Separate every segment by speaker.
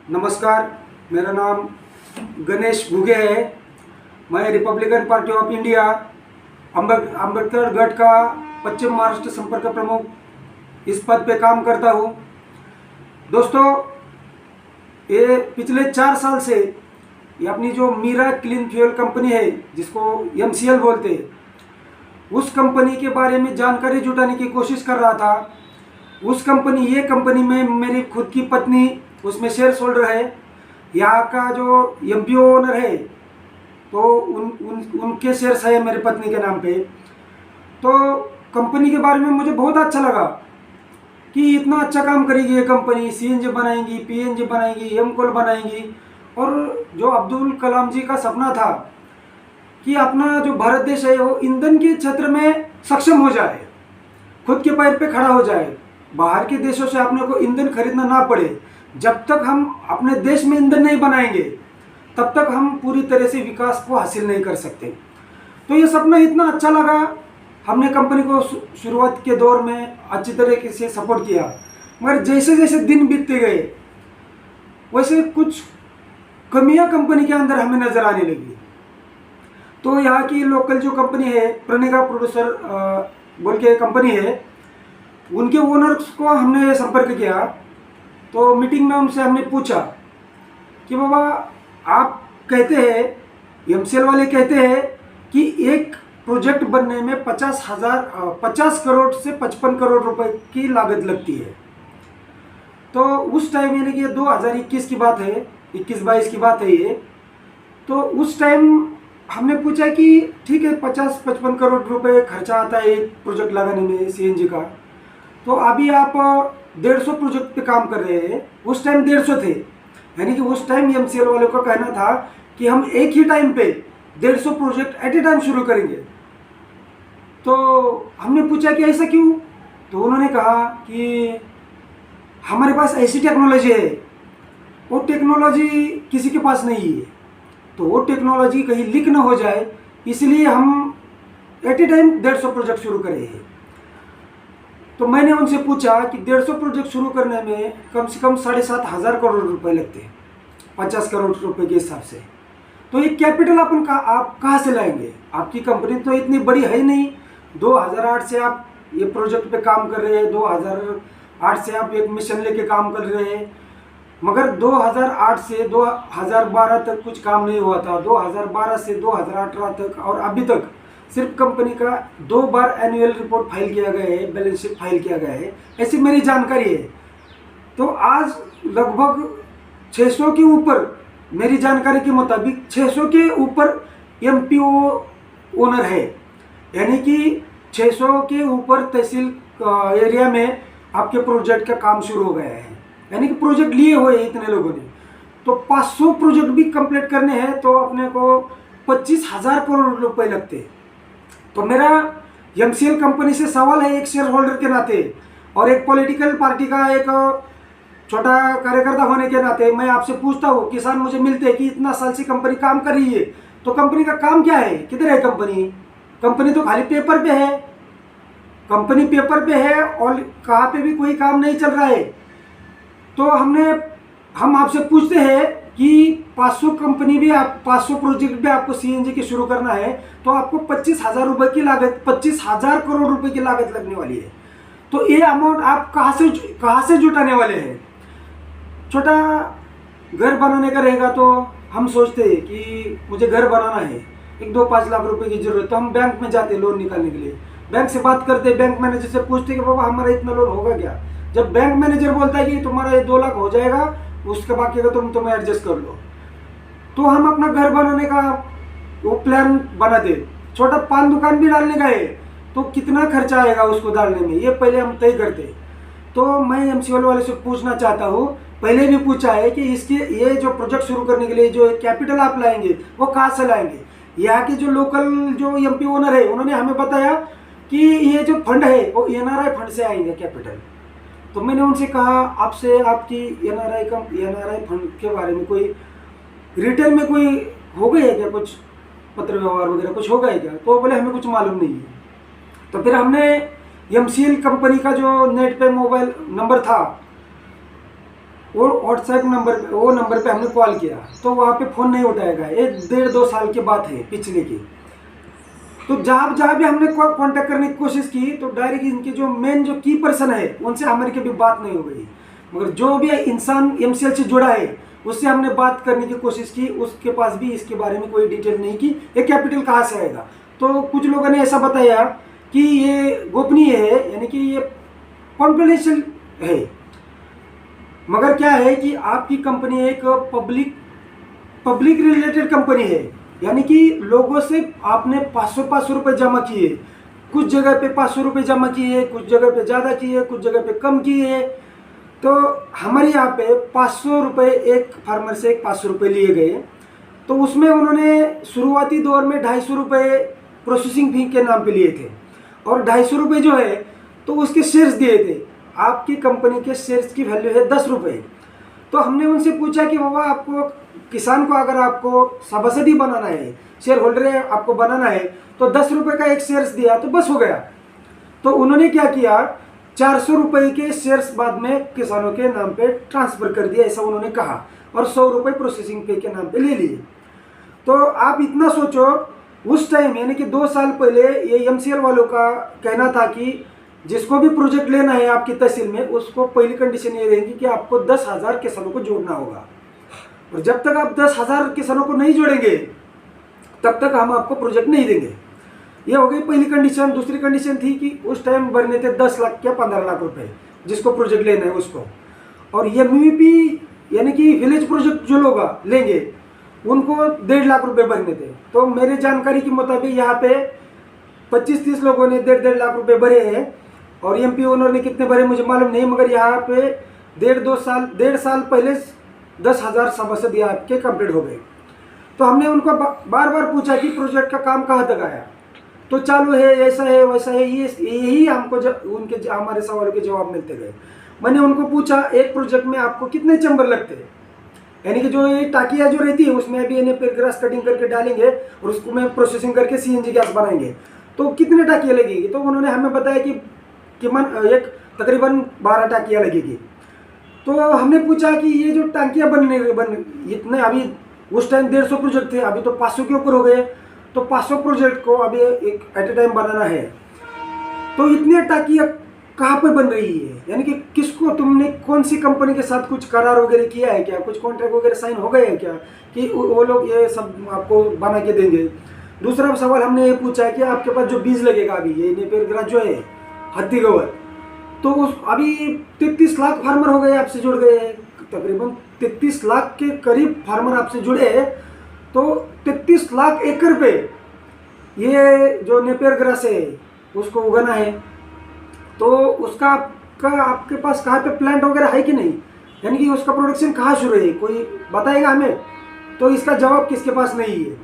Speaker 1: नमस्कार, मेरा नाम गणेश घुगे है। मैं Republican party of India Ambedkar गढ़ का पश्चिम महाराष्ट्र संपर्क प्रमुख इस पद पे काम करता हूँ। दोस्तों, ये पिछले 4 साल से ये अपनी जो मीरा क्लीन फ्यूल कंपनी है, जिसको MCL बोलते हैं, उस कंपनी के बारे में जानकारी जुटाने की कोशिश कर रहा था। ये कंपनी में मेरी खुद की पत्नी उसमें शेयर होल्डर है। यहाँ का जो MPO ओनर है तो उनके शेयर्स है मेरी पत्नी के नाम पे। तो कंपनी के बारे में मुझे बहुत अच्छा लगा कि इतना अच्छा काम करेगी ये कंपनी। CNG बनाएंगी, PNG बनाएंगी, M-Coal बनाएंगी। और जो अब्दुल कलाम जी का सपना था कि अपना जो भारत देश है वो ईंधन के क्षेत्र में सक्षम हो जाए, खुद के पैर पे खड़ा हो जाए, बाहर के देशों से अपने को ईंधन खरीदना ना पड़े। जब तक हम अपने देश में ईंधन नहीं बनाएंगे तब तक हम पूरी तरह से विकास को हासिल नहीं कर सकते। तो ये सपना इतना अच्छा लगा, हमने कंपनी को शुरुआत के दौर में अच्छी तरीके से सपोर्ट किया। मगर जैसे जैसे दिन बीतते गए वैसे कुछ कमियां कंपनी के अंदर हमें नज़र आने लगी। तो यहाँ की लोकल जो कंपनी है, प्रणिका प्रोड्यूसर बोल के कंपनी है, उनके ओनर्स को हमने संपर्क किया। तो मीटिंग में उनसे हमने पूछा कि बाबा, आप कहते हैं, MCL वाले कहते हैं कि एक प्रोजेक्ट बनने में 50 करोड़ से 55 करोड़ रुपए की लागत लगती है। तो उस टाइम, यानी कि 2021 की बात है, 21-22 की बात है ये। तो उस टाइम हमने पूछा कि ठीक है, 50-55 करोड़ रुपए खर्चा आता है एक प्रोजेक्ट लगाने में CNG का। तो अभी आप 150 प्रोजेक्ट पे काम कर रहे हैं, उस टाइम 150 थे। यानी कि उस टाइम MCL वालों का कहना था कि हम एक ही टाइम पे 150 प्रोजेक्ट एट ए टाइम शुरू करेंगे। तो हमने पूछा कि ऐसा क्यों? तो उन्होंने कहा कि हमारे पास ऐसी टेक्नोलॉजी है, वो टेक्नोलॉजी किसी के पास नहीं है, तो वो टेक्नोलॉजी कहीं लीक ना हो जाए, इसलिए हम एट ए टाइम 150 प्रोजेक्ट शुरू कर रहे हैं। तो मैंने उनसे पूछा कि 150 प्रोजेक्ट शुरू करने में कम से कम 7,500 करोड़ रुपए लगते हैं, 50 करोड़ रुपए के हिसाब से। तो ये कैपिटल आप कहाँ से लाएंगे? आपकी कंपनी तो इतनी बड़ी है ही नहीं। 2008 से आप ये प्रोजेक्ट पे काम कर रहे हैं, 2008 से आप एक मिशन लेके काम कर रहे हैं, मगर 2008 से 2012 तक कुछ काम नहीं हुआ था। 2012 से 2018 तक और अभी तक सिर्फ कंपनी का 2 बार एनुअल रिपोर्ट फाइल किया गया है, बैलेंस शीट फाइल किया गया है, ऐसी मेरी जानकारी है। तो आज लगभग 600 के ऊपर, मेरी जानकारी के मुताबिक 600 के ऊपर MPO ओनर है। यानी कि 600 के ऊपर तहसील एरिया में आपके प्रोजेक्ट का काम शुरू हो गया है। यानी कि प्रोजेक्ट लिए हुए हैं इतने लोगों ने। तो 500 प्रोजेक्ट भी कंप्लीट करने हैं तो अपने को 25,000 करोड़ रुपए लगते हैं। तो मेरा MCL कंपनी से सवाल है, एक शेयर होल्डर के नाते और एक पॉलिटिकल पार्टी का एक छोटा कार्यकर्ता होने के नाते मैं आपसे पूछता हूँ, किसान मुझे मिलते हैं कि इतना साल से कंपनी काम कर रही है, तो कंपनी का काम क्या है? किधर है कंपनी तो खाली पेपर पे है। कंपनी पेपर पे है और कहाँ पे भी कोई काम नहीं चल रहा है। तो हम आपसे पूछते हैं कि 500 प्रोजेक्ट भी आपको CNG के शुरू करना है तो आपको 25,000 रुपये की लागत, 25,000 करोड़ रुपए की लागत लगने वाली है। तो ये अमाउंट आप कहाँ से जुटाने वाले हैं? छोटा घर बनाने का रहेगा तो हम सोचते हैं कि मुझे घर बनाना है, 1-2-5 लाख रुपए की जरूरत, तो हम बैंक में जाते लोन निकालने के लिए, बैंक से बात करते, बैंक मैनेजर से पूछते कि बाबा हमारा इतना लोन होगा क्या? जब बैंक मैनेजर बोलता है कि तुम्हारा ये 2 लाख हो जाएगा, उसके बाकी का तुम्हें एडजस्ट कर लो, तो हम अपना घर बनाने का वो प्लान बना दे। छोटा पान दुकान भी डालने का है तो कितना खर्चा आएगा उसको डालने में, ये पहले हम तय करते। तो मैं MCL वाले से पूछना चाहता हूँ, पहले भी पूछा है कि ये जो प्रोजेक्ट शुरू करने के लिए जो कैपिटल आप लाएंगे वो कहाँ से लाएंगे? यहाँ के जो लोकल जो MP ओनर है उन्होंने हमें बताया कि ये जो फंड है वो NRI फंड से आएंगे कैपिटल। तो मैंने उनसे कहा, आपसे आपकी NRI फंड के बारे में कोई रिटेल में कोई हो गई है क्या, कुछ पत्र व्यवहार वगैरह कुछ हो गया क्या? तो बोले हमें कुछ मालूम नहीं है। तो फिर हमने MCL कंपनी का जो नेट पे मोबाइल नंबर था वो व्हाट्सएप नंबर पे, वो नंबर पे हमने कॉल किया तो वहाँ पे फ़ोन नहीं उठाएगा। 1-1.5-2 साल की बात है पिछले की। तो जहाँ जहाँ भी हमने कांटेक्ट करने की कोशिश की तो डायरेक्ट इनके जो मेन जो की पर्सन है उनसे हमारी कभी बात नहीं हो गई। मगर जो भी इंसान एमसीएल से जुड़ा है उससे हमने बात करने की कोशिश की, उसके पास भी इसके बारे में कोई डिटेल नहीं की ये कैपिटल कहाँ से आएगा। तो कुछ लोगों ने ऐसा बताया कि ये गोपनीय है, यानी कि ये कॉन्फिडेंशियल है। मगर क्या है कि आपकी कंपनी एक पब्लिक रिलेटेड कंपनी है, यानी कि लोगों से आपने 500 रुपये जमा किए, कुछ जगह पे 500 रुपये जमा किए, कुछ जगह पे ज़्यादा किए, कुछ जगह पे कम किए। तो हमारे यहाँ पे 500 रुपये एक फार्मर से 500 रुपये लिए गए। तो उसमें उन्होंने शुरुआती दौर में 250 रुपये प्रोसेसिंग फी के नाम पे लिए थे और 250 रुपये जो है तो उसके शेयर्स दिए थे। आपकी कंपनी के शेयर्स की वैल्यू है 10 रुपये। तो हमने उनसे पूछा कि बाबा आपको किसान को अगर आपको सभासदी बनाना है, शेयर होल्डर है आपको बनाना है, तो 10 रुपये का एक शेयर्स दिया तो बस हो गया। तो उन्होंने क्या किया, 400 रुपये के शेयर्स बाद में किसानों के नाम पे ट्रांसफ़र कर दिया, ऐसा उन्होंने कहा, और 100 रुपये प्रोसेसिंग पे के नाम पे ले लिए। तो आप इतना सोचो, उस टाइम यानी कि 2 साल पहले ये एमसीएल वालों का कहना था कि जिसको भी प्रोजेक्ट लेना है आपकी तहसील में, उसको पहली कंडीशन ये रहेगी कि आपको 10,000 किसानों को जोड़ना होगा, और जब तक आप 10,000 किसानों को नहीं जोड़ेंगे तब तक हम आपको प्रोजेक्ट नहीं देंगे। ये हो गई पहली कंडीशन। दूसरी कंडीशन थी कि उस टाइम भरने थे 10 लाख या 15 लाख रुपए जिसको प्रोजेक्ट लेना है उसको, और एमवीपी यानी कि विलेज प्रोजेक्ट जो लोग लेंगे उनको 1.5 लाख रुपए भरने थे। तो मेरी जानकारी के मुताबिक यहाँ पे 25-30 लोगों ने 1.5 लाख रुपए भरे हैं, और एमपी ओनर ने कितने भरे मुझे मालूम नहीं, मगर यहाँ पे 1.5 साल पहले 10,000 सभासद आपके कंप्लीट हो गए। तो हमने उनको बार बार पूछा कि प्रोजेक्ट का काम कहाँ तक आया, तो चालू है, ऐसा है, वैसा है, यही हमको उनके हमारे सवालों के जवाब मिलते गए। मैंने उनको पूछा एक प्रोजेक्ट में आपको कितने चैम्बर लगते हैं, यानी कि जो ये टाकिया जो रहती है उसमें अभी इन्हें फिर ग्रास कटिंग करके डालेंगे और उसको में प्रोसेसिंग करके सीएनजी गैस बनाएंगे, तो कितने टाकियाँ लगेगी। तो उन्होंने हमें बताया कि एक तकरीबन 12 टाकियाँ लगेगी। तो हमने पूछा कि ये जो टांकियाँ इतने अभी उस टाइम 150 प्रोजेक्ट थे, अभी तो 500 के ऊपर हो गए, तो 500 प्रोजेक्ट को अभी एक एट ए टाइम बनाना है, तो इतने टाकियाँ कहाँ पर बन रही है, यानी कि किसको, तुमने कौन सी कंपनी के साथ कुछ करार वगैरह किया है क्या, कुछ कॉन्ट्रैक्ट वगैरह साइन हो गए हैं क्या कि वो लोग ये सब आपको बना के देंगे। दूसरा सवाल हमने ये पूछा है कि आपके पास जो बीज लगेगा अभी ये नेपियर ग्रास जो है हत्ती गोबर, तो उस अभी 33 लाख फार्मर हो गए आपसे जुड़ गए, तकरीबन 33 लाख के करीब फार्मर आपसे जुड़े हैं। तो 33 लाख एकड़ पे ये जो नेपियर ग्रास है उसको उगाना है, तो उसका आपके पास कहाँ पे प्लांट वगैरह है कि नहीं, यानी कि उसका प्रोडक्शन कहाँ शुरू है, कोई बताएगा हमें। तो इसका जवाब किसके पास नहीं है,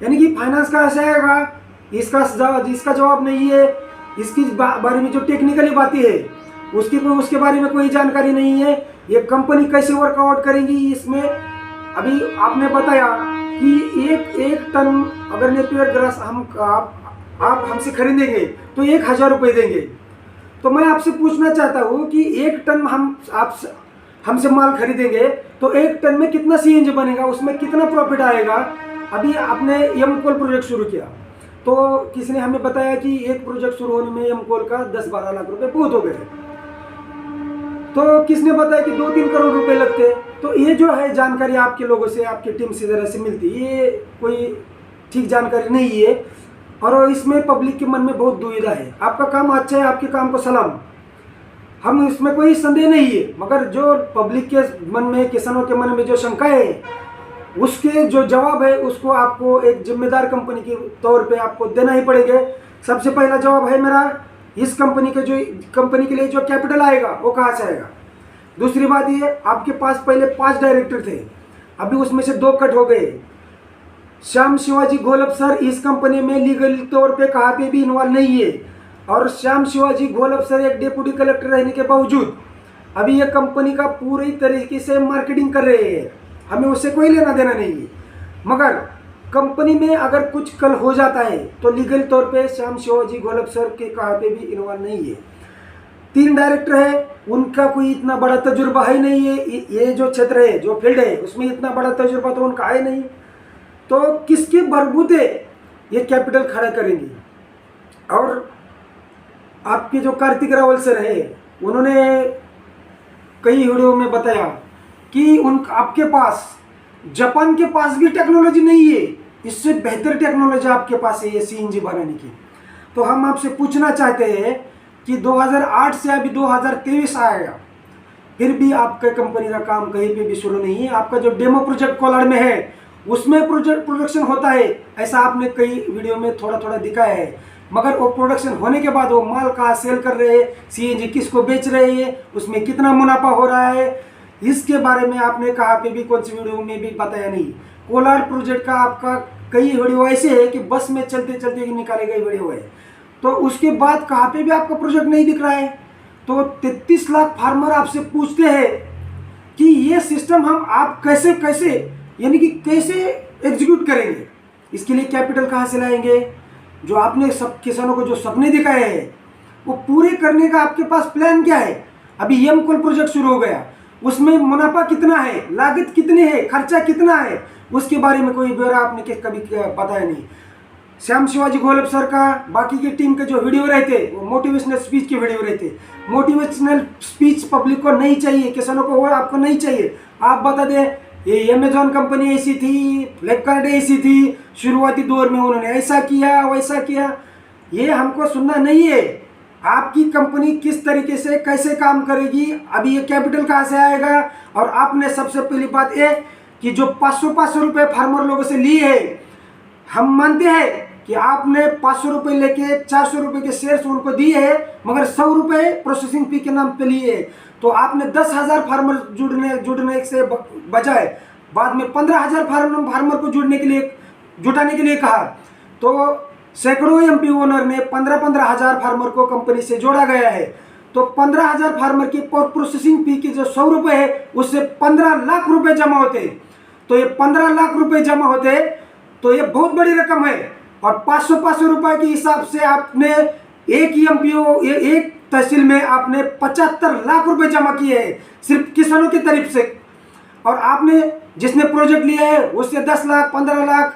Speaker 1: यानी कि फाइनेंस कहाँ से आएगा, इसका जवाब नहीं है। इसकी बारे में जो टेक्निकली बातें है उसके बारे में कोई जानकारी नहीं है। ये कंपनी कैसे वर्कआउट करेंगी इसमें, अभी आपने बताया कि एक टन अगर नेपियर ग्रास आप हमसे खरीदेंगे तो 1,000 रुपये देंगे। तो मैं आपसे पूछना चाहता हूँ कि 1 टन हमसे माल खरीदेंगे तो 1 टन में कितना सीएनजी बनेगा, उसमें कितना प्रॉफिट आएगा। अभी आपने एमकोल प्रोजेक्ट शुरू किया तो किसी ने हमें बताया कि एक प्रोजेक्ट शुरू होने में एमकोल का 10-12 लाख रुपए बहुत हो गए, तो किसने बताया कि 2-3 करोड़ रुपए लगते। तो ये जो है जानकारी आपके लोगों से, आपकी टीम से जरा से मिलती, ये कोई ठीक जानकारी नहीं है, और इसमें पब्लिक के मन में बहुत दुविधा है। आपका काम अच्छा है, आपके काम को सलाम, हम इसमें कोई संदेह नहीं है, मगर जो पब्लिक के मन में, किसानों के मन में जो शंकाएं है उसके जो जवाब है उसको आपको एक जिम्मेदार कंपनी के तौर पे आपको देना ही पड़ेगा। सबसे पहला जवाब है मेरा, इस कंपनी के लिए जो कैपिटल आएगा वो कहाँ से आएगा। दूसरी बात ये, आपके पास पहले 5 डायरेक्टर थे, अभी उसमें से 2 कट हो गए। श्याम शिवाजी घोलप सर इस कंपनी में लीगल तौर पे कहाँ पे भी इन्वॉल्व नहीं है, और श्याम शिवाजी घोलप सर एक डिप्टी कलेक्टर रहने के बावजूद अभी ये कंपनी का पूरी तरीके से मार्केटिंग कर रहे हैं, हमें उससे कोई लेना देना नहीं है। मगर कंपनी में अगर कुछ कल हो जाता है तो लीगल तौर पे श्याम शिवाजी घोलप सर के कहाँ पे भी इन्वॉल्व नहीं है। 3 डायरेक्टर है, उनका कोई इतना बड़ा तजुर्बा है नहीं है, ये जो क्षेत्र है, जो फील्ड है, उसमें इतना बड़ा तजुर्बा तो उनका है नहीं। तो किसके बलबूते ये कैपिटल खड़ा करेंगे? और आपके जो कार्तिक रावल सर है, उन्होंने कई वीडियो में बताया कि आपके पास, जापान के पास भी टेक्नोलॉजी नहीं है, इससे बेहतर टेक्नोलॉजी आपके पास है ये सीएनजी बनाने की। तो हम आपसे पूछना चाहते हैं कि 2008 से अभी 2023 आएगा, फिर भी आपके कंपनी का काम कहीं पे भी शुरू नहीं है। आपका जो डेमो प्रोजेक्ट कोलार में है, उसमें प्रोडक्शन होता है, ऐसा आपने कई वीडियो में थोड़ा थोड़ा दिखाया है, मगर वो प्रोडक्शन होने के बाद वो माल कहाँ सेल कर रहे हैं, सीएनजी किसको बेच रहे हैं, उसमें कितना मुनाफा हो रहा है, इसके बारे में आपने कहाँ पे भी कौन सी वीडियो में भी बताया नहीं। कोलार प्रोजेक्ट का आपका कई वीडियो ऐसे है कि बस में चलते चलते निकाले गए वीडियो है, तो उसके बाद कहाँ पे भी आपका प्रोजेक्ट नहीं दिख रहा है। तो 33 लाख फार्मर आपसे पूछते हैं कि ये सिस्टम हम आप कैसे कैसे यानी कि कैसे एग्जीक्यूट करेंगे, इसके लिए कैपिटल कहाँ से लाएंगे? जो आपने सब किसानों को जो सपने दिखाए हैं वो पूरे करने का आपके पास प्लान क्या है? अभी एम कोल प्रोजेक्ट शुरू हो गया, उसमें मुनाफा कितना है, लागत कितनी है, खर्चा कितना है, उसके बारे में कोई ब्यौरा आपने कभी बताया नहीं। श्याम शिवाजी गोलब सर का, बाकी की टीम के जो वीडियो रहते वो मोटिवेशनल स्पीच के वीडियो रहते। मोटिवेशनल स्पीच पब्लिक को नहीं चाहिए, किसानों को वो आपको नहीं चाहिए। आप बता दें ये अमेजॉन कंपनी ऐसी थी, फ्लिपकार्ट ऐसी थी, शुरुआती दौर में उन्होंने ऐसा किया वैसा किया, ये हमको सुनना नहीं है। आपकी कंपनी किस तरीके से कैसे काम करेगी, अभी ये कैपिटल कहाँ से आएगा? और आपने सबसे पहली बात ये कि जो 500 रुपये फार्मर लोगों से लिए है, हम मानते हैं कि आपने 500 रुपये लेके 400 रुपये के शेयर्स उनको दिए हैं, मगर 100 रुपये प्रोसेसिंग फी के नाम पे लिए है। तो आपने 10,000 फार्मर जुड़ने से बजाय बाद में 15,000 फार्मर को जुटाने के लिए कहा। तो सैकड़ों एमपी ओनर ने 15,000 फार्मर को कंपनी से जोड़ा गया है। तो 15,000 फार्मर की प्रोसेसिंग फी की जो 100 रुपये है, उससे 15 लाख रुपये जमा होते। तो ये 15 लाख रुपये जमा होते तो ये बहुत बड़ी रकम है। और 500 रुपये के हिसाब से आपने एक एमपीओ एक तहसील में आपने 75 लाख रुपए जमा किए हैं सिर्फ किसानों की तरफ से। और आपने जिसने प्रोजेक्ट लिया है उससे 10 लाख 15 लाख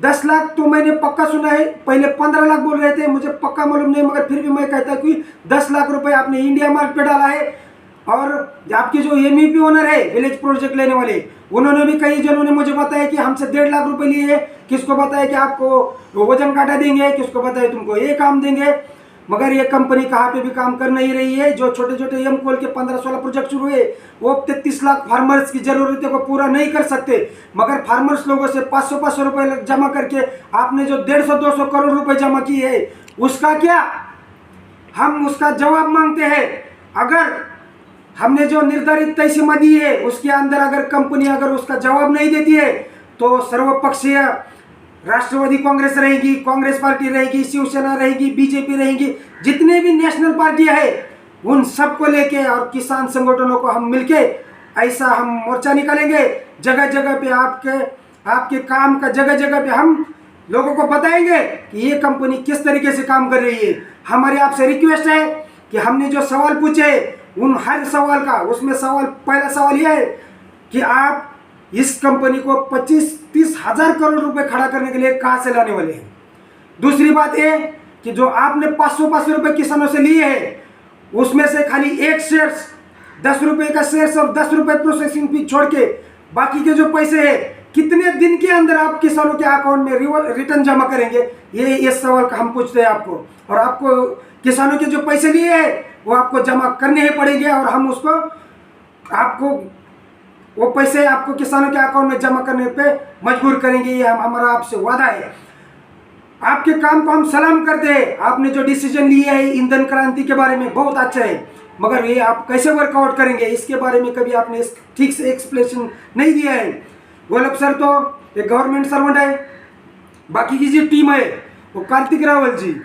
Speaker 1: 10 लाख तो मैंने पक्का सुना है, पहले 15 लाख बोल रहे थे, मुझे पक्का मालूम नहीं, मगर फिर भी मैं कहता हूँ कि 10 लाख रुपए आपने इंडिया मार्ट पे डाला है। और आपके जो एमईपी ओनर है विलेज प्रोजेक्ट लेने वाले, उन्होंने भी कई जनों ने मुझे बताया कि हमसे 1.5 लाख रुपए लिए है, किसको बताया कि आपको वजन काटा देंगे, किसको बताया तुमको ये काम देंगे। मगर ये कंपनी कहाँ पे भी काम कर नहीं रही है। जो छोटे छोटे एम कोल के 15-16 प्रोजेक्ट शुरू हुए वो 33 लाख फार्मर्स की जरूरतों को पूरा नहीं कर सकते, मगर फार्मर्स लोगों से 500 रुपए जमा करके आपने जो 150-200 करोड़ रुपए जमा किए है, उसका क्या? हम उसका जवाब मांगते हैं। अगर हमने जो निर्धारित तय सीमा दी है उसके अंदर अगर कंपनी अगर उसका जवाब नहीं देती है तो सर्वपक्षीय राष्ट्रवादी कांग्रेस रहेगी, कांग्रेस पार्टी रहेगी, शिवसेना रहेगी, बीजेपी रहेगी, जितने भी नेशनल पार्टियां हैं उन सबको लेके और किसान संगठनों को हम मिलके ऐसा हम मोर्चा निकालेंगे। जगह जगह पे आपके काम का जगह जगह पे हम लोगों को बताएंगे कि ये कंपनी किस तरीके से काम कर रही है। हमारी आपसे रिक्वेस्ट है कि हमने जो सवाल पूछे उन हर सवाल का उसमें पहला सवाल यह है कि आप इस कंपनी को 25-30 हजार करोड़ रुपए खड़ा करने के लिए कहां से लाने वाले हैं। दूसरी बात ये कि जो आपने 500 रुपए किसानों से लिए हैं उसमें से खाली एक शेयर 10 रुपए का शेयर और 10 रुपए प्रोसेसिंग फी छोड़ के बाकी के जो पैसे है कितने दिन के अंदर आप किसानों के अकाउंट में रिटर्न जमा करेंगे, ये सवाल का हम पूछते हैं आपको। और आपको किसानों के जो पैसे लिए हैं वो आपको जमा करने ही पड़ेंगे और हम उसको आपको वो पैसे आपको किसानों के अकाउंट में जमा करने पे मजबूर करेंगे। ये हमारा आपसे वादा है। आपके काम को हम सलाम करते हैं। आपने जो डिसीजन लिया है ईंधन क्रांति के बारे में बहुत अच्छा है, मगर ये आप कैसे वर्कआउट करेंगे इसके बारे में कभी आपने ठीक से एक्सप्लेनेशन नहीं दिया है। गोलब सर तो एक गवर्नमेंट सर्वेंट है, बाकी की जो टीम है वो कार्तिक रावल जी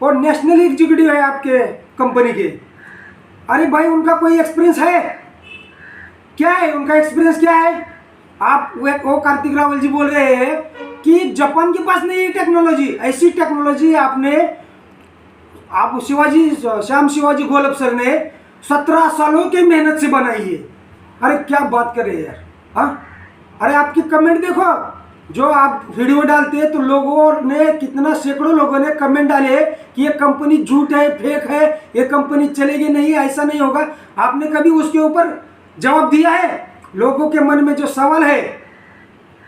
Speaker 1: और नेशनल एग्जीक्यूटिव है आपके कंपनी के। अरे भाई उनका कोई एक्सपीरियंस है क्या है? उनका एक्सपीरियंस क्या है? आप वो कार्तिक रावल जी बोल रहे हैं कि जापान के पास नहीं है टेक्नोलॉजी। ऐसी टेक्नोलॉजी आपने आप श्याम शिवाजी गोलब सर ने 17 सालों की मेहनत से बनाई है। अरे क्या बात कर रहे हैं यार। हाँ, अरे आपकी कमेंट देखो, जो आप वीडियो डालते हैं तो लोगों ने कितना, सैकड़ों लोगों ने कमेंट डाले कि ये कंपनी झूठ है, फेक है, ये कंपनी चलेगी नहीं, ऐसा नहीं होगा। आपने कभी उसके ऊपर जवाब दिया है? लोगों के मन में जो सवाल है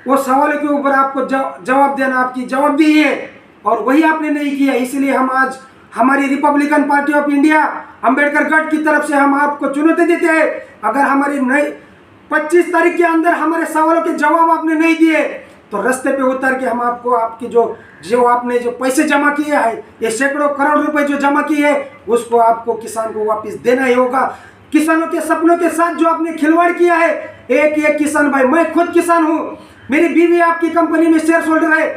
Speaker 1: वो सवालों के ऊपर आपको जवाब देना आपकी जवाबदेही है, और वही आपने नहीं किया। इसलिए हम आज हमारी Republican party of India Ambedkar गढ़ की तरफ से हम आपको चुनौती देते हैं। अगर हमारी 25 तारीख के अंदर हमारे सवालों के जवाब आपने नहीं दिए तो रास्ते पे उतर के हम आपको आपकी जो आपने जो पैसे जमा किए हैं, ये सैकड़ों करोड़ रुपए जो जमा किए हैं, उसको आपको किसान को वापस देना ही होगा। किसानों के सपनों के साथ जो आपने खिलवाड़ किया है, एक किसान भाई, मैं खुद किसान हूँ, मेरी बीवी आपकी कंपनी में शेयर होल्डर है,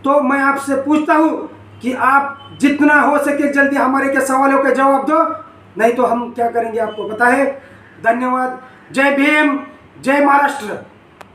Speaker 1: तो मैं आपसे पूछता हूँ कि आप जितना हो सके जल्दी हमारे के सवालों के जवाब दो, नहीं तो हम क्या करेंगे आपको पता है। धन्यवाद। जय भीम, जय महाराष्ट्र।